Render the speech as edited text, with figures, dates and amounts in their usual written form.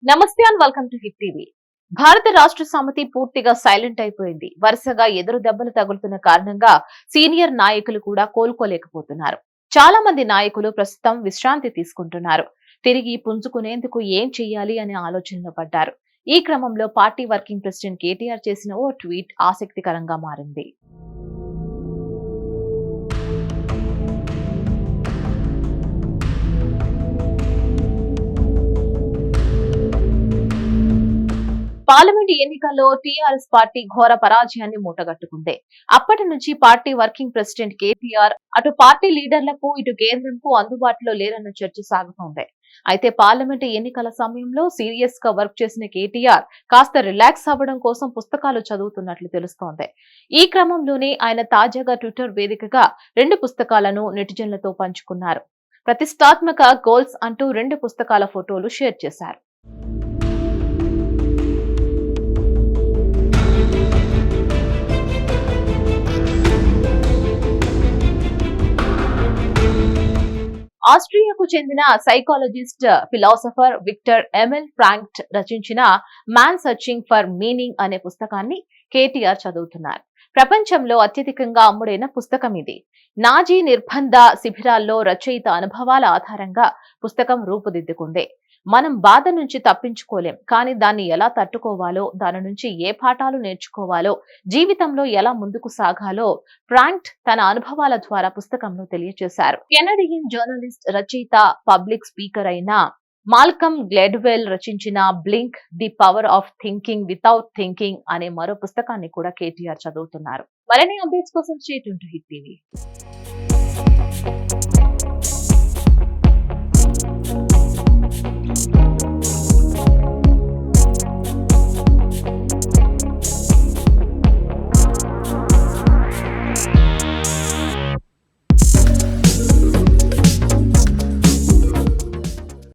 నమస్తే and welcome to hit TV. భారత రాష్ట్ర సమితి పూర్తిగా సైలెంట్ అయిపోయింది. వరుసగా ఎదురు దెబ్బలు తగులుతున్న కారణంగా సీనియర్ నాయకులు కూడా కోలుకోలేకపోతున్నారు. చాలా మంది నాయకులు ప్రస్తుతం విశ్రాంతి తీసుకుంటున్నారు. తిరిగి పుంజుకునేందుకు ఏం చెయ్యాలి అనే ఆలోచనలో పడ్డారు. ఈ క్రమంలో పార్టీ వర్కింగ్ ప్రెసిడెంట్ కేటీఆర్ చేసిన ఓ ట్వీట్ ఆసక్తికరంగా మారింది. పార్లమెంట్ ఎన్నికల్లో టీఆర్ఎస్ పార్టీ ఘోర పరాజయాన్ని మూటగట్టుకుంది. అప్పటి నుంచి పార్టీ వర్కింగ్ ప్రెసిడెంట్ కేటీఆర్ అటు పార్టీ లీడర్లకు ఇటు కేంద్రంకు అందుబాటులో లేరన్న చర్చ సాగుతోంది. అయితే పార్లమెంట్ ఎన్నికల సమయంలో సీరియస్ గా వర్క్ చేసిన కేటీఆర్ కాస్త రిలాక్స్ అవ్వడం కోసం పుస్తకాలు చదువుతున్నట్లు తెలుస్తోంది. ఈ క్రమంలోనే ఆయన తాజాగా ట్విట్టర్ వేదికగా 2 పుస్తకాలను నెటిజన్లతో పంచుకున్నారు. ప్రతిష్టాత్మక గోల్స్ అంటూ 2 పుస్తకాల ఫోటోలు షేర్ చేశారు. ఆస్ట్రియాకు చెందిన సైకాలజిస్ట్, ఫిలాసఫర్ విక్టర్ ఎమిల్ ఫ్రాంక్ట్ రచించిన మ్యాన్ సర్చింగ్ ఫర్ మీనింగ్ అనే పుస్తకాన్ని కేటీఆర్ చదువుతున్నారు. ప్రపంచంలో అత్యధికంగా అమ్ముడైన పుస్తకం ఇది. నాజీ నిర్బంధ శిబిరాల్లో రచయిత అనుభవాల ఆధారంగా పుస్తకం రూపుదిద్దుకుంది. మనం బాధ నుంచి తప్పించుకోలేం, కానీ దాన్ని ఎలా తట్టుకోవాలో, దాని నుంచి ఏ పాఠాలు నేర్చుకోవాలో, జీవితంలో ఎలా ముందుకు సాగాలో ఫ్రాంక్ట్ తన అనుభవాల ద్వారా పుస్తకంలో తెలియజేశారు. కెనడియన్ జర్నలిస్ట్, రచయిత, పబ్లిక్ స్పీకర్ అయిన మాల్కమ్ గ్లాడ్వెల్ రచించిన blink the power of thinking without thinking అనే మరో పుస్తకాన్ని కూడా కేటీఆర్ చదువుతున్నారు. మరిన్ని అప్డేట్స్ కోసం stay tune to hit TV.